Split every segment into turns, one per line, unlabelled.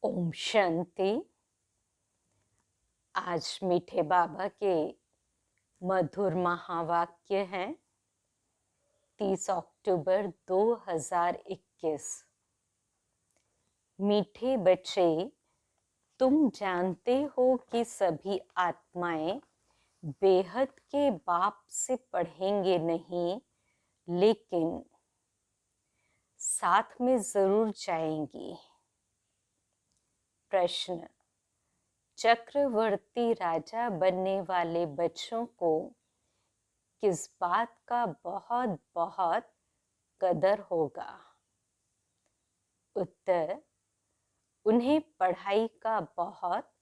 ओम शांति। आज मीठे बाबा के मधुर महावाक्य हैं 30 अक्टूबर 2021। मीठे बच्चे, तुम जानते हो कि सभी आत्माएं बेहद के बाप से पढ़ेंगे नहीं, लेकिन साथ में जरूर जाएंगी। प्रश्न: चक्रवर्ती राजा बनने वाले बच्चों को किस बात का बहुत बहुत कदर होगा? उत्तर: उन्हें पढ़ाई का बहुत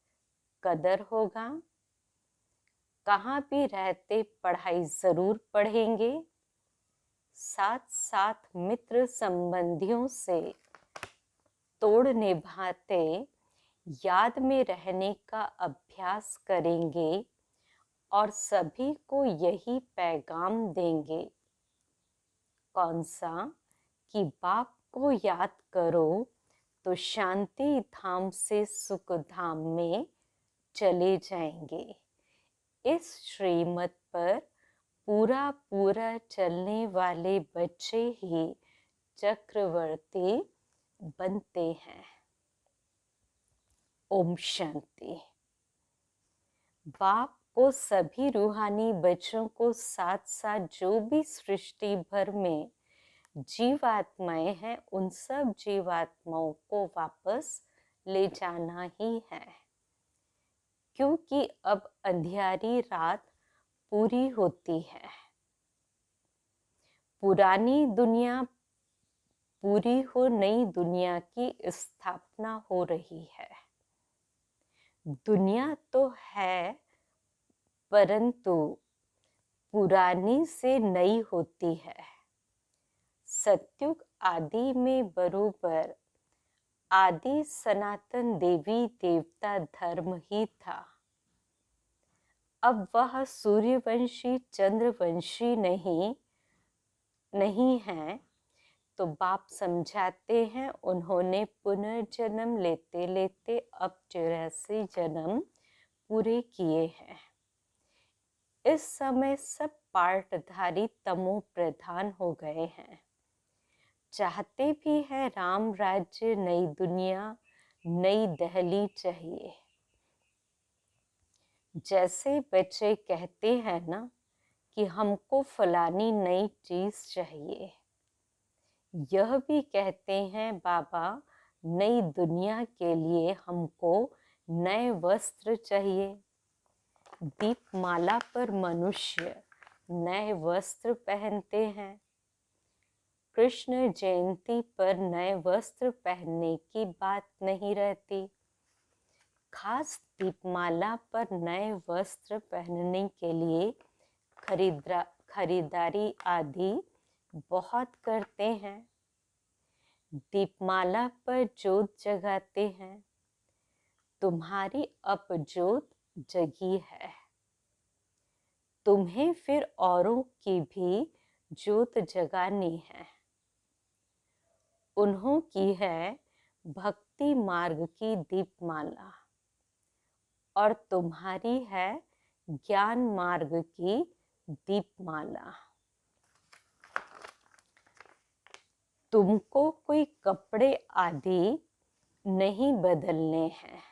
कदर होगा। कहाँ भी रहते पढ़ाई जरूर पढ़ेंगे। साथ साथ मित्र संबंधियों से तोड़ निभाते याद में रहने का अभ्यास करेंगे और सभी को यही पैगाम देंगे। कौन सा? कि बाप को याद करो तो शांति धाम से सुख धाम में चले जाएंगे। इस श्रीमत पर पूरा पूरा चलने वाले बच्चे ही चक्रवर्ती बनते हैं। ओम शांति। बाप को सभी रूहानी बच्चों को साथ साथ जो भी सृष्टि भर में जीवात्माएं हैं, उन सब जीवात्माओं को वापस ले जाना ही है, क्योंकि अब अंधियारी रात पूरी होती है। पुरानी दुनिया पूरी हो, नई दुनिया की स्थापना हो रही है। दुनिया तो है, परंतु पुरानी से नई होती है। सत्युग आदि में बरोबर आदि सनातन देवी देवता धर्म ही था। अब वह सूर्यवंशी चंद्रवंशी नहीं है। तो बाप समझाते हैं, उन्होंने पुनर्जन्म लेते लेते अब 84 जन्म पूरे किए हैं। इस समय सब पार्टधारी तमो प्रधान हो गए हैं। चाहते भी है राम राज्य, नई दुनिया, नई दहली चाहिए। जैसे बच्चे कहते हैं ना कि हमको फलानी नई चीज चाहिए, यह भी कहते हैं बाबा नई दुनिया के लिए हमको नए वस्त्र चाहिए। दीपमाला पर मनुष्य नए वस्त्र पहनते हैं। कृष्ण जयंती पर नए वस्त्र पहनने की बात नहीं रहती। खास दीपमाला पर नए वस्त्र पहनने के लिए खरीदारी आदि बहुत करते हैं। दीपमाला पर जोत जगाते हैं। तुम्हारी अब जोत जगी है, तुम्हें फिर औरों की भी जोत जगानी है। उन्हों की है भक्ति मार्ग की दीपमाला और तुम्हारी है ज्ञान मार्ग की दीपमाला। तुमको कोई कपड़े आदि नहीं बदलने हैं।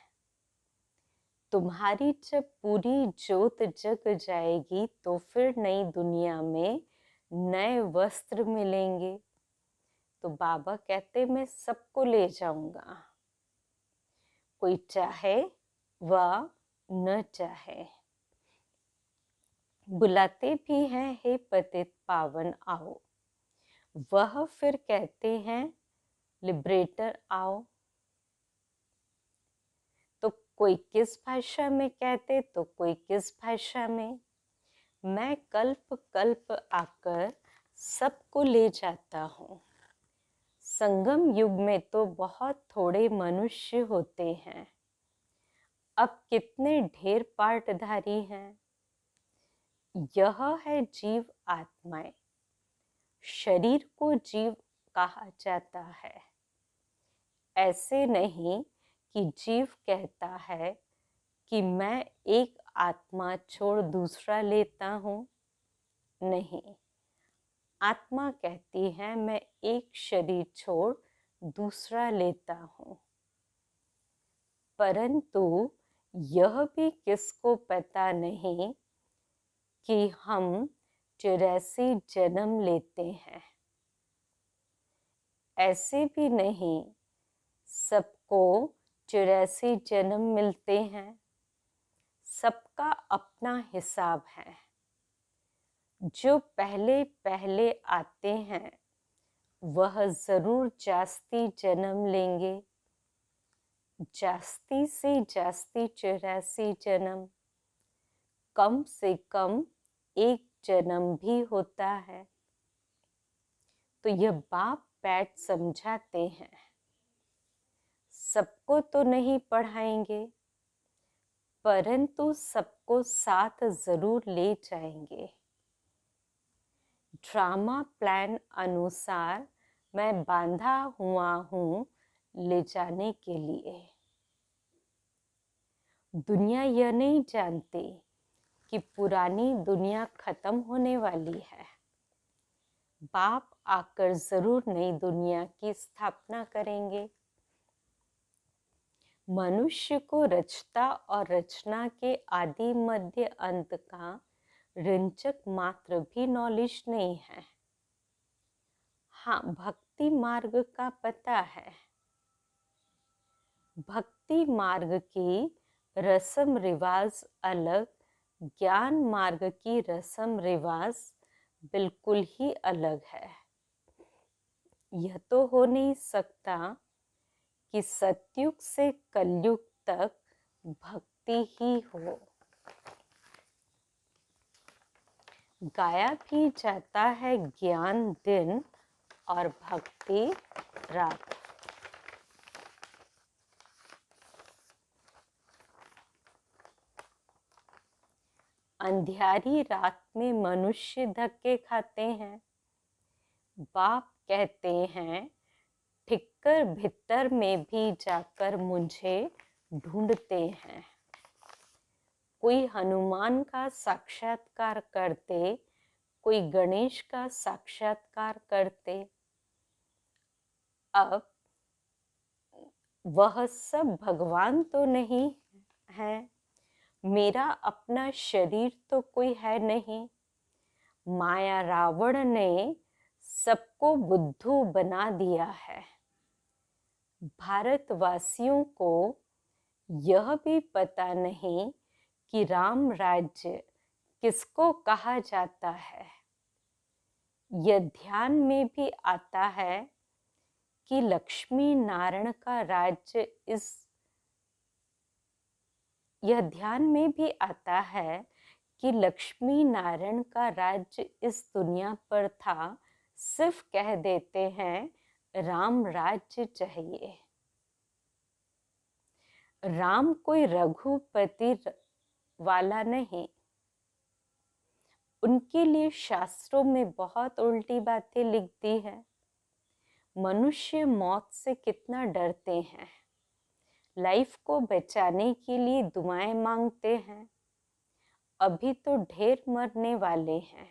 तुम्हारी जब पूरी जोत जग जाएगी तो फिर नई दुनिया में नए वस्त्र मिलेंगे। तो बाबा कहते मैं सबको ले जाऊंगा, कोई चाहे व न चाहे। बुलाते भी हैं, हे पतित पावन आओ। वह फिर कहते हैं लिबरेटर आओ। तो कोई किस भाषा में कहते, तो कोई किस भाषा में। मैं कल्प कल्प आकर सबको ले जाता हूँ। संगम युग में तो बहुत थोड़े मनुष्य होते हैं, अब कितने ढेर पार्टधारी हैं। यह है जीव आत्माएं। शरीर को जीव कहा जाता है। ऐसे नहीं कि जीव कहता है कि मैं एक आत्मा छोड़ दूसरा लेता हूँ? नहीं, आत्मा कहती है मैं एक शरीर छोड़ दूसरा लेता हूँ। परंतु यह भी किसको पता नहीं कि हम 84 जन्म लेते हैं। ऐसे भी नहीं सबको 84 जन्म मिलते हैं। सबका अपना हिसाब है। जो पहले पहले आते हैं वह जरूर जास्ती जन्म लेंगे, जास्ती से जास्ती 84 जन्म, कम से कम एक जन्म भी होता है। तो यह बाप बैठ समझाते हैं। सबको तो नहीं पढ़ाएंगे, परंतु सबको साथ जरूर ले जाएंगे। ड्रामा प्लान अनुसार मैं बांधा हुआ हूँ ले जाने के लिए। दुनिया यह नहीं जानती कि पुरानी दुनिया खत्म होने वाली है। बाप आकर जरूर नई दुनिया की स्थापना करेंगे। मनुष्य को रचता और रचना के आदि मध्य अंत का रिंचक मात्र भी नॉलेज नहीं है। हाँ, भक्ति मार्ग का पता है। भक्ति मार्ग की रस्म रिवाज अलग, ज्ञान मार्ग की रस्म रिवाज बिल्कुल ही अलग है। यह तो हो नहीं सकता कि सतयुग से कलयुग तक भक्ति ही हो। गाया भी जाता है ज्ञान दिन और भक्ति रात। अंधियारी रात में मनुष्य धक्के खाते हैं। बाप कहते हैं ठिक्कर भीतर में भी जाकर मुझे ढूंढते हैं। कोई हनुमान का साक्षात्कार करते, कोई गणेश का साक्षात्कार करते। अब वह सब भगवान तो नहीं है। मेरा अपना शरीर तो कोई है नहीं। माया रावण ने सबको बुद्धू बना दिया है। भारतवासियों को यह भी पता नहीं कि राम राज्य किसको कहा जाता है। यह ध्यान में भी आता है कि लक्ष्मी नारायण का राज्य यह ध्यान में भी आता है कि लक्ष्मी नारायण का राज्य इस दुनिया पर था। सिर्फ कह देते हैं राम राज्य चाहिए। राम कोई रघुपति वाला नहीं। उनके लिए शास्त्रों में बहुत उल्टी बातें लिख दी है। मनुष्य मौत से कितना डरते हैं। लाइफ को बचाने के लिए दुआएं मांगते हैं। अभी तो ढेर मरने वाले हैं,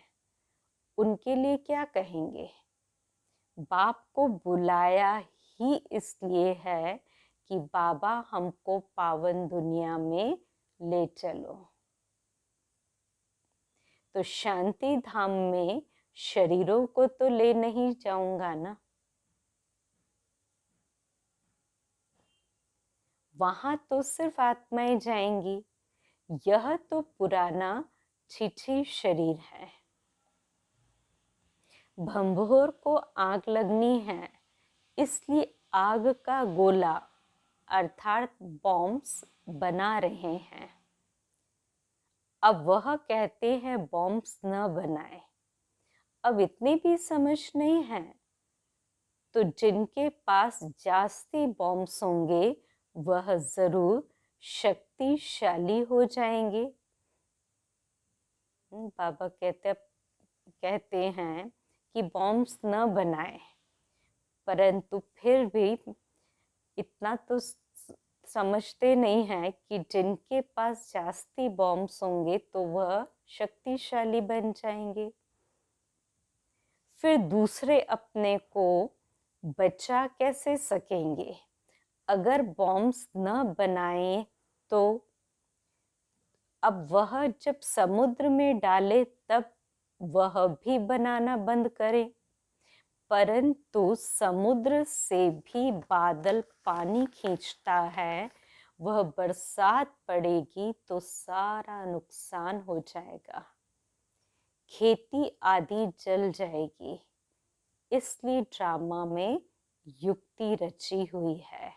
उनके लिए क्या कहेंगे। बाप को बुलाया ही इसलिए है कि बाबा हमको पावन दुनिया में ले चलो। तो शांति धाम में शरीरों को तो ले नहीं जाऊंगा ना। वहां तो सिर्फ आत्माएं जाएंगी। यह तो पुराना छिछी शरीर है। भंभोर को आग लगनी है, इसलिए आग का गोला अर्थात बॉम्ब्स बना रहे हैं। अब वह कहते हैं बॉम्ब्स न बनाए। अब इतनी भी समझ नहीं है। तो जिनके पास जास्ती बॉम्ब्स होंगे वह जरूर शक्तिशाली हो जाएंगे। बाबा कहते हैं कि बॉम्ब्स न बनाए, परंतु फिर भी इतना तो समझते नहीं हैं कि जिनके पास जास्ती बॉम्ब्स होंगे तो वह शक्तिशाली बन जाएंगे। फिर दूसरे अपने को बचा कैसे सकेंगे? अगर बॉम्ब्स न बनाए तो अब वह जब समुद्र में डाले तब वह भी बनाना बंद करे, परंतु समुद्र से भी बादल पानी खींचता है। वह बरसात पड़ेगी तो सारा नुकसान हो जाएगा, खेती आदि जल जाएगी। इसलिए ड्रामा में युक्ति रची हुई है।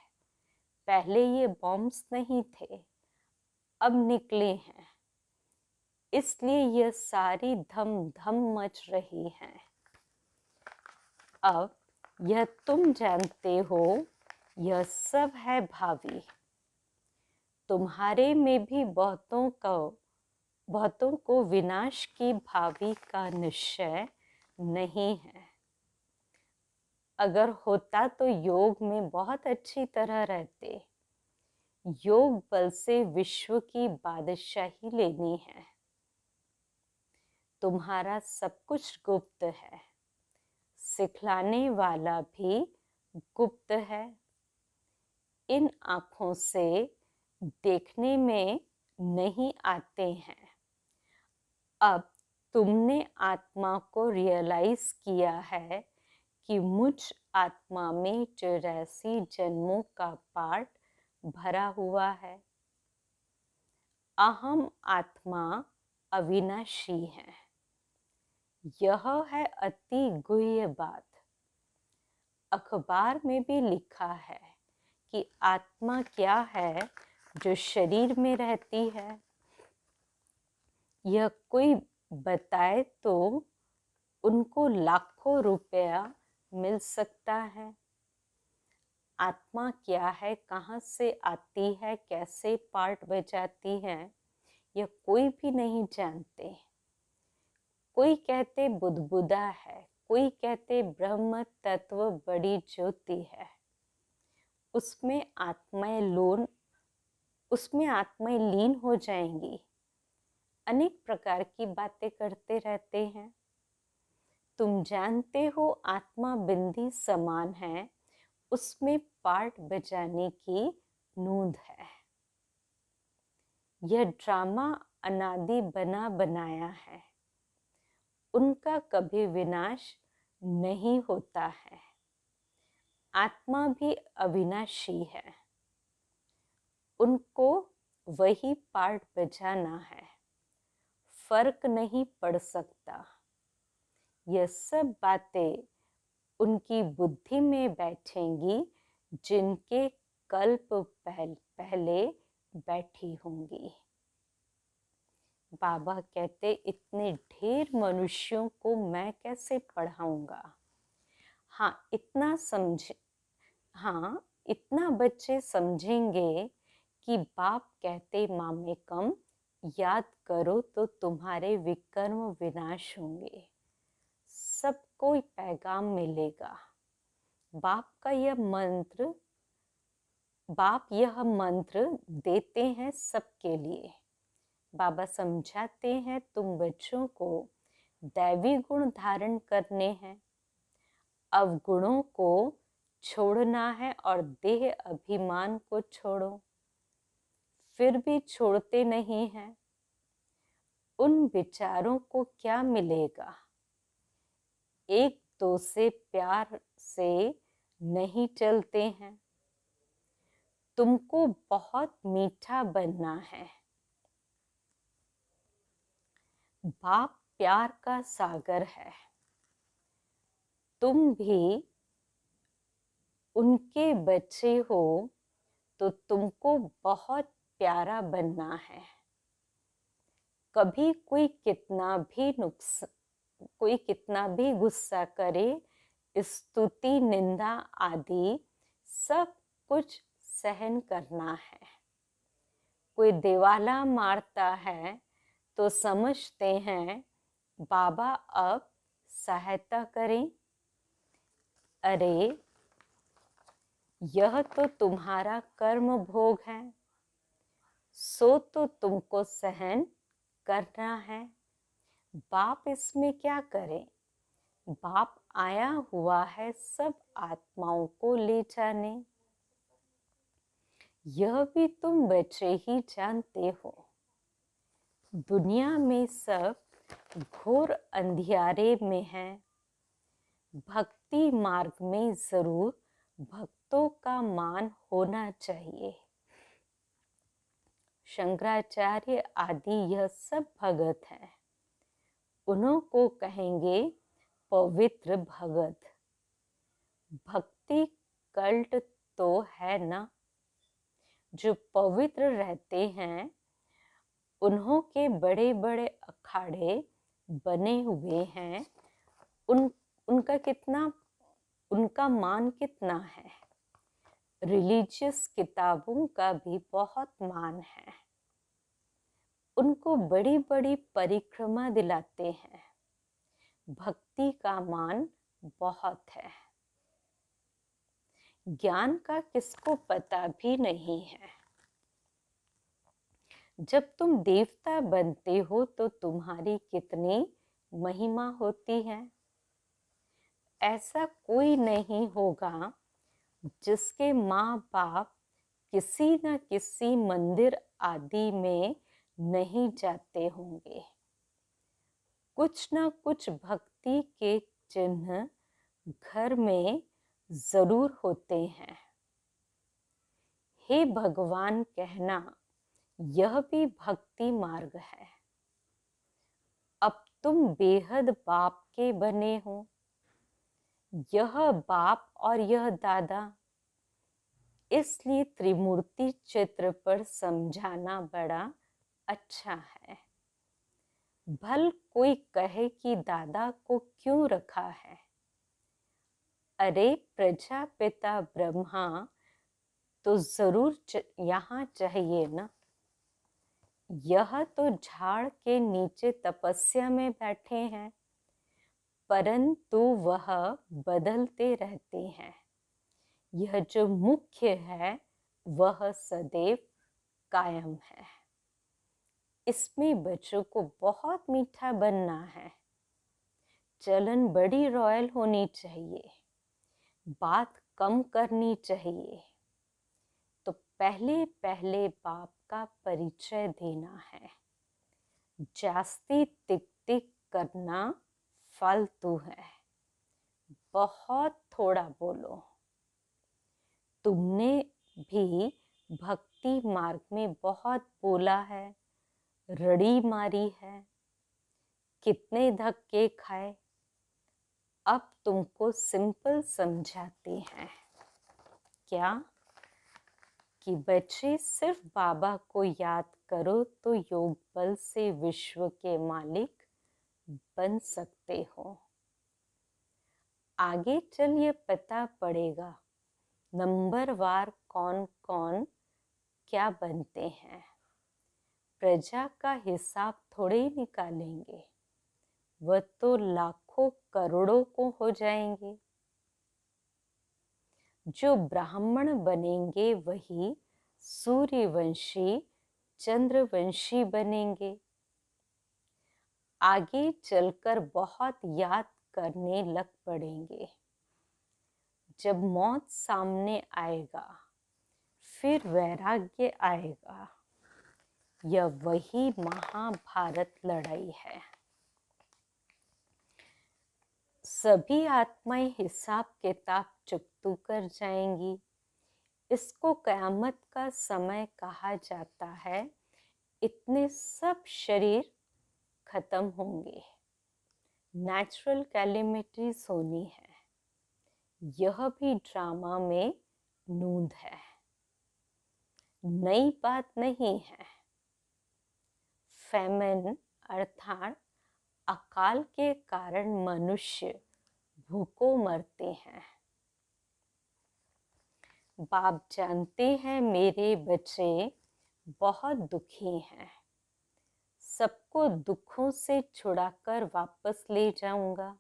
पहले ये बॉम्ब्स नहीं थे, अब निकले हैं, इसलिए यह सारी धम धम मच रही है। अब यह तुम जानते हो, यह सब है भावी। तुम्हारे में भी बहुतों को विनाश की भावी का निश्चय नहीं है। अगर होता तो योग में बहुत अच्छी तरह रहते। योग बल से विश्व की बादशाही लेनी है। तुम्हारा सब कुछ गुप्त है, सिखलाने वाला भी गुप्त है। इन आँखों से देखने में नहीं आते हैं। अब तुमने आत्मा को रियलाइज किया है कि मुझ आत्मा में 84 जन्मों का पार्ट भरा हुआ है। अहम आत्मा अविनाशी है। यह है अति गुह्य बात। अखबार में भी लिखा है कि आत्मा क्या है जो शरीर में रहती है। यह कोई बताए तो उनको लाखों रुपया मिल सकता है। आत्मा क्या है, कहाँ से आती है, कैसे पार्ट बजाती है, यह कोई भी नहीं जानते। कोई कहते बुदबुदा है, कोई कहते ब्रह्म तत्व बड़ी ज्योति है। उसमें आत्माएं लीन हो जाएंगी। अनेक प्रकार की बातें करते रहते हैं। तुम जानते हो आत्मा बिंदी समान है, उसमें पार्ट बजाने की नूंद है। यह ड्रामा अनादि बना बनाया है, उनका कभी विनाश नहीं होता है। आत्मा भी अविनाशी है, उनको वही पार्ट बजाना है, फर्क नहीं पड़ सकता। यह सब बातें उनकी बुद्धि में बैठेंगी जिनके कल्प पहले बैठी होंगी। बाबा कहते इतने ढेर मनुष्यों को मैं कैसे पढ़ाऊंगा। इतना बच्चे समझेंगे कि बाप कहते मामे कम याद करो तो तुम्हारे विकर्म विनाश होंगे। सबको पैगाम मिलेगा। बाप यह मंत्र देते हैं सबके लिए। बाबा समझाते हैं तुम बच्चों को दैवी गुण धारण करने हैं, अवगुणों को छोड़ना है और देह अभिमान को छोड़ो। फिर भी छोड़ते नहीं हैं। उन विचारों को क्या मिलेगा? एक दो से प्यार से नहीं चलते हैं। तुमको बहुत मीठा बनना है। बाप प्यार का सागर है। तुम भी उनके बच्चे हो तो तुमको बहुत प्यारा बनना है। कभी कोई कितना भी गुस्सा करे, स्तुति निंदा आदि सब कुछ सहन करना है। कोई दिवाला मारता है तो समझते हैं बाबा अब सहायता करें। अरे यह तो तुम्हारा कर्म भोग है, सो तो तुमको सहन करना है। बाप इसमें क्या करे, बाप आया हुआ है सब आत्माओं को ले जाने। यह भी तुम बच्चे ही जानते हो। दुनिया में सब घोर अंधियारे में है। भक्ति मार्ग में जरूर भक्तों का मान होना चाहिए। शंकराचार्य आदि यह सब भगत हैं, उन्हों को कहेंगे पवित्र भगत। भक्ति कल्ट तो है ना, जो पवित्र रहते हैं उन्हों के बड़े बड़े अखाड़े बने हुए हैं। उनका मान कितना है। रिलीजियस किताबों का भी बहुत मान है। उनको बड़ी बड़ी परिक्रमा दिलाते हैं। भक्ति का मान बहुत है। ज्ञान का किसको पता भी नहीं है। जब तुम देवता बनते हो तो तुम्हारी कितनी महिमा होती है। ऐसा कोई नहीं होगा जिसके माँ बाप किसी न किसी मंदिर आदि में नहीं जाते होंगे। कुछ न कुछ भक्ति के चिन्ह घर में जरूर होते हैं। हे भगवान कहना यह भी भक्ति मार्ग है। अब तुम बेहद बाप के बने हो। यह बाप और यह दादा, इसलिए त्रिमूर्ति चित्र पर समझाना बड़ा अच्छा है। भल कोई कहे कि दादा को क्यों रखा है। अरे प्रजापिता ब्रह्मा तो जरूर यहाँ चाहिए ना। यह तो झाड़ के नीचे तपस्या में बैठे हैं, परंतु वह बदलते रहते हैं। यह जो मुख्य है वह सदैव कायम है। इसमें बच्चों को बहुत मीठा बनना है। चलन बड़ी रॉयल होनी चाहिए, बात कम करनी चाहिए। तो पहले पहले बाप का परिचय देना है। जास्ती टिक टिक करना फालतू है। बहुत थोड़ा बोलो। तुमने भी भक्ति मार्ग में बहुत बोला है, रड़ी मारी है, कितने धक्के खाए। अब तुमको सिंपल समझाते हैं क्या कि बच्चे सिर्फ बाबा को याद करो तो योग बल से विश्व के मालिक बन सकते हो। आगे चलिए पता पड़ेगा नंबरवार कौन कौन क्या बनते हैं। प्रजा का हिसाब थोड़े ही निकालेंगे, वह तो लाखों करोड़ों को हो जाएंगे। जो ब्राह्मण बनेंगे वही सूर्यवंशी चंद्रवंशी बनेंगे। आगे चलकर बहुत याद करने लग पड़ेंगे। जब मौत सामने आएगा फिर वैराग्य आएगा। यह वही महाभारत लड़ाई है। सभी आत्माएं हिसाब किताब चुकतू कर जाएंगी। इसको कयामत का समय कहा जाता है। इतने सब शरीर खत्म होंगे, नेचुरल कैलेमिटीज होनी है। यह भी ड्रामा में नूंद है, नई बात नहीं है। फेमिन अर्थात अकाल के कारण मनुष्य भूखों मरते हैं। बाप जानते हैं मेरे बच्चे बहुत दुखी हैं। सबको दुखों से छुड़ाकर वापस ले जाऊंगा।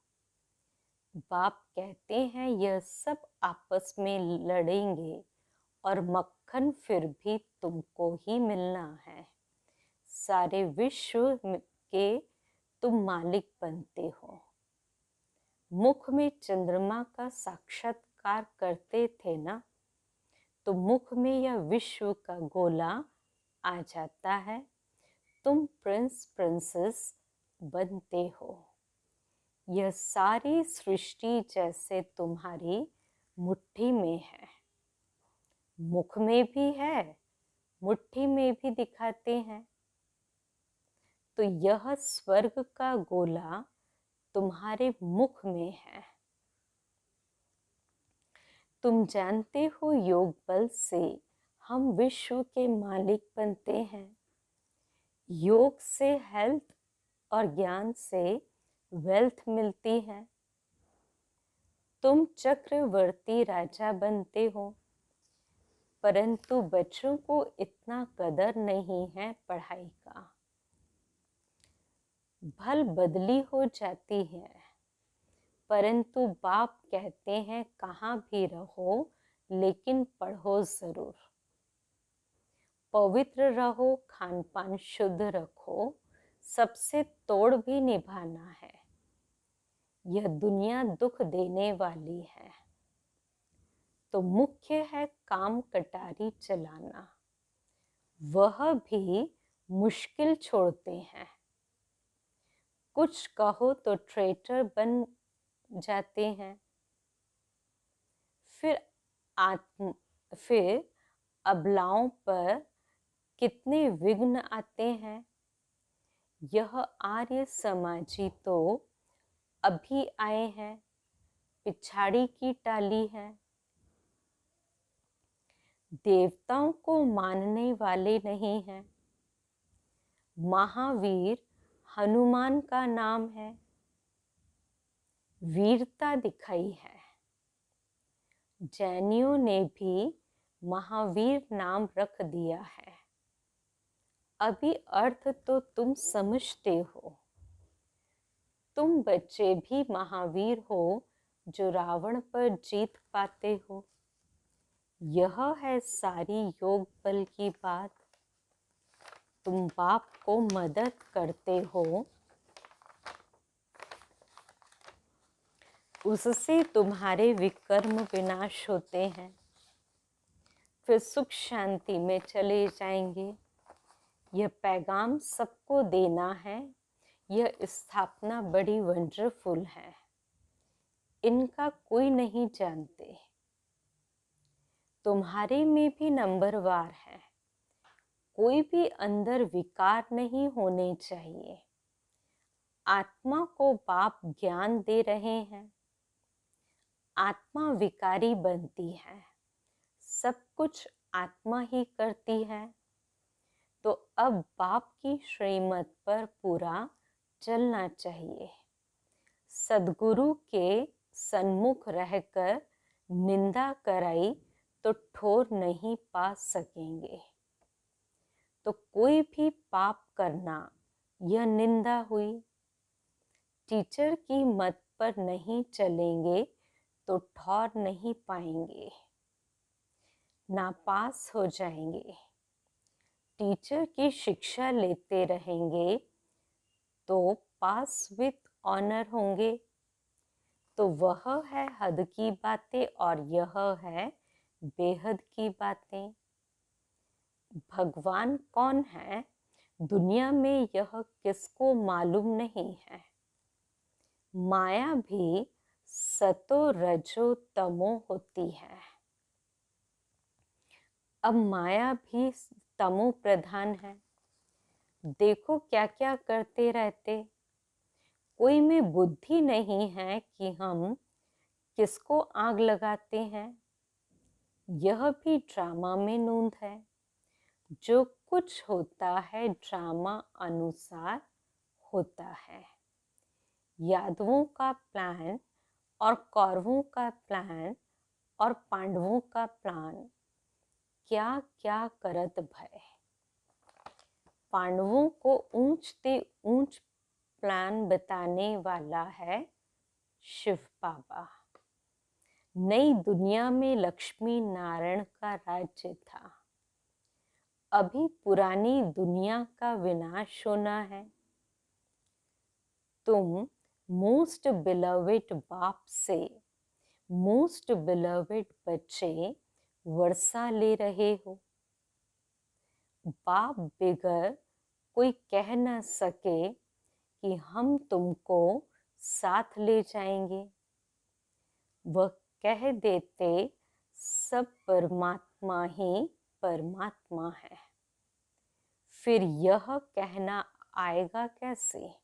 बाप कहते हैं यह सब आपस में लड़ेंगे और मक्खन फिर भी तुमको ही मिलना है। सारे विश्व के तुम मालिक बनते हो। मुख में चंद्रमा का साक्षात्कार करते थे ना, तो मुख में यह विश्व का गोला आ जाता है। तुम प्रिंस प्रिंसेस बनते हो। यह सारी सृष्टि जैसे तुम्हारी मुट्ठी में है। मुख में भी है, मुट्ठी में भी दिखाते हैं। तो यह स्वर्ग का गोला तुम्हारे मुख में है। तुम जानते हो योग बल से हम विश्व के मालिक बनते हैं। योग से हेल्थ और ज्ञान से वेल्थ मिलती है। तुम चक्रवर्ती राजा बनते हो, परंतु बच्चों को इतना कदर नहीं है पढ़ाई का। भल बदली हो जाती है, परंतु बाप कहते हैं कहाँ भी रहो लेकिन पढ़ो जरूर। पवित्र रहो, खान पान शुद्ध रखो, सबसे तोड़ भी निभाना है। यह दुनिया दुख देने वाली है, तो मुख्य है काम कटारी चलाना। वह भी मुश्किल छोड़ते हैं। कुछ कहो तो ट्रेटर बन जाते हैं। फिर अबलाओं पर कितने विघ्न आते हैं। यह आर्य समाजी तो अभी आए हैं, पिछाड़ी की टाली है। देवताओं को मानने वाले नहीं हैं। महावीर हनुमान का नाम है, वीरता दिखाई है। जैनियों ने भी महावीर नाम रख दिया है। अभी अर्थ तो तुम समझते हो। तुम बच्चे भी महावीर हो जो रावण पर जीत पाते हो। यह है सारी योग बल की बात। तुम बाप को मदद करते हो, उससे तुम्हारे विकर्म विनाश होते हैं, फिर सुख शांति में चले जाएंगे। यह पैगाम सबको देना है। यह स्थापना बड़ी वंडरफुल है, इनका कोई नहीं जानते। तुम्हारे में भी नंबरवार है। कोई भी अंदर विकार नहीं होने चाहिए। आत्मा को बाप ज्ञान दे रहे हैं। आत्मा विकारी बनती है, सब कुछ आत्मा ही करती है। तो अब बाप की श्रीमत पर पूरा चलना चाहिए। सद्गुरु के सन्मुख रहकर निंदा कराई तो ठोर नहीं पा सकेंगे। तो कोई भी पाप करना यह निंदा हुई। टीचर की मत पर नहीं चलेंगे तो ठौर नहीं पाएंगे, नापास हो जाएंगे। टीचर की शिक्षा लेते रहेंगे तो पास विथ ऑनर होंगे। तो वह है हद की बातें और यह है बेहद की बातें। भगवान कौन है दुनिया में यह किसको मालूम नहीं है। माया भी सतो रजो तमो होती है। अब माया भी तमो प्रधान है। देखो क्या क्या करते रहते। कोई में बुद्धि नहीं है कि हम किसको आग लगाते हैं। यह भी ड्रामा में नूंद है। जो कुछ होता है ड्रामा अनुसार होता है। यादवों का प्लान और कौरवों का प्लान और पांडवों का प्लान क्या क्या करत भय। पांडवों को ऊंचते ऊंच प्लान बताने वाला है शिव बाबा। नई दुनिया में लक्ष्मी नारायण का राज्य था। अभी पुरानी दुनिया का विनाश होना है। तुम मोस्ट बिलवेड बाप से मोस्ट बिलवेड बच्चे वर्षा ले रहे हो। बाप बिगर कोई कह न सके कि हम तुमको साथ ले जाएंगे। वह कह देते सब परमात्मा ही परमात्मा है। फिर यह कहना आएगा कैसे?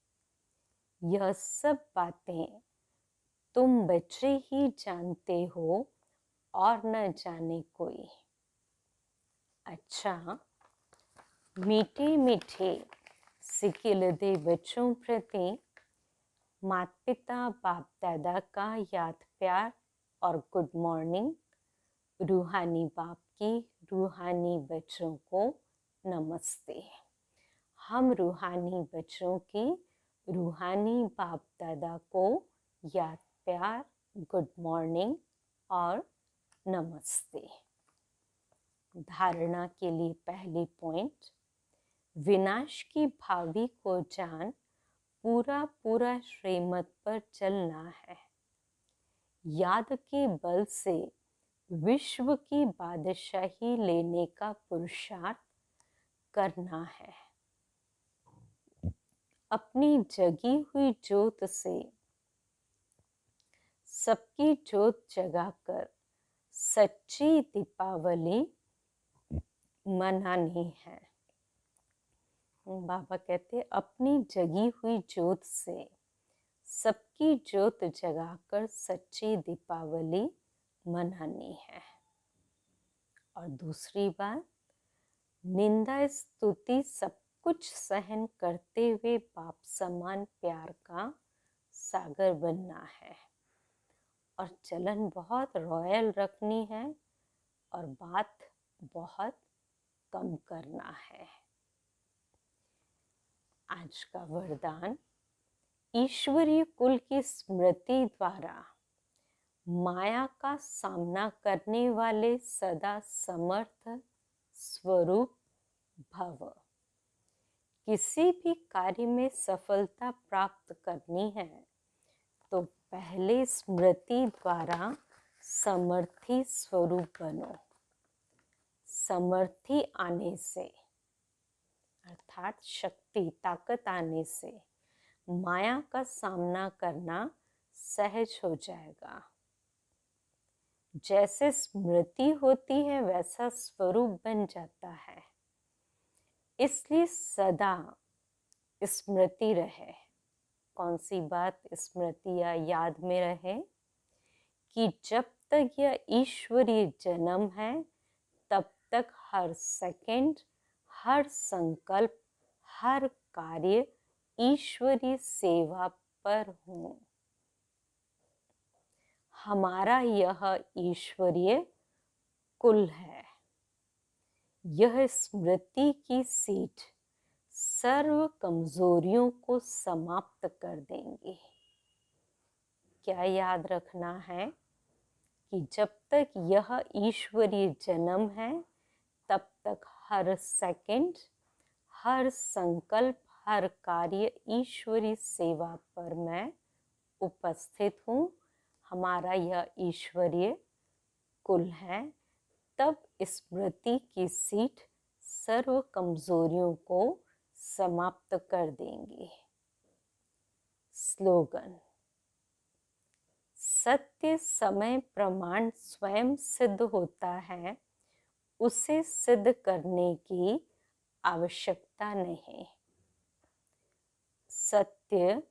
यह सब बातें तुम बच्चे ही जानते हो और न जाने कोई। अच्छा, मीठे मीठे सिकिलदे बच्चों प्रति माता पिता बाप दादा का याद प्यार और गुड मॉर्निंग। रूहानी बाप की रूहानी बच्चों को नमस्ते। हम रूहानी बच्चों की रूहानी बाप दादा को याद प्यार, गुड मॉर्निंग और नमस्ते। धारणा के लिए पहली पॉइंट, विनाश की भावी को जान पूरा पूरा श्रीमत पर चलना है। याद के बल से विश्व की बादशाही लेने का पुरुषार्थ करना है। अपनी जगी हुई ज्योत से सबकी ज्योत जगाकर सच्ची दीपावली मनानी है। बाबा कहते अपनी जगी हुई ज्योत से सबकी ज्योत जगाकर सच्ची दीपावली मनानी है। और दूसरी बात, निंदा स्तुति सब कुछ सहन करते हुए बाप समान प्यार का सागर बनना है। और चलन बहुत रॉयल रखनी है और बात बहुत कम करना है। आज का वरदान, ईश्वरीय कुल की स्मृति द्वारा माया का सामना करने वाले सदा समर्थ स्वरूप भव। किसी भी कार्य में सफलता प्राप्त करनी है तो पहले स्मृति द्वारा समर्थी स्वरूप बनो। समर्थी आने से अर्थात शक्ति ताकत आने से माया का सामना करना सहज हो जाएगा। जैसे स्मृति होती है वैसा स्वरूप बन जाता है। इसलिए सदा स्मृति रहे। कौन सी बात स्मृति या याद में रहे? कि जब तक यह ईश्वरीय जन्म है तब तक हर सेकंड, हर संकल्प, हर कार्य ईश्वरीय सेवा पर हूँ। हमारा यह ईश्वरीय कुल है। यह स्मृति की सीट सर्व कमजोरियों को समाप्त कर देंगे। क्या याद रखना है? कि जब तक यह ईश्वरीय जन्म है तब तक हर सेकंड, हर संकल्प, हर कार्य ईश्वरीय सेवा पर मैं उपस्थित हूँ। हमारा यह ईश्वरीय कुल है। तब स्मृति की सीट सर्व कमजोरियों को समाप्त कर देंगे। स्लोगन, सत्य समय प्रमाण स्वयं सिद्ध होता है, उसे सिद्ध करने की आवश्यकता नहीं। सत्य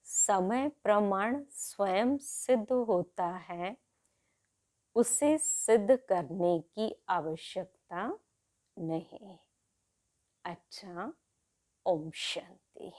समय प्रमाण स्वयं सिद्ध होता है, उसे सिद्ध करने की आवश्यकता नहीं। अच्छा, ओम शांति।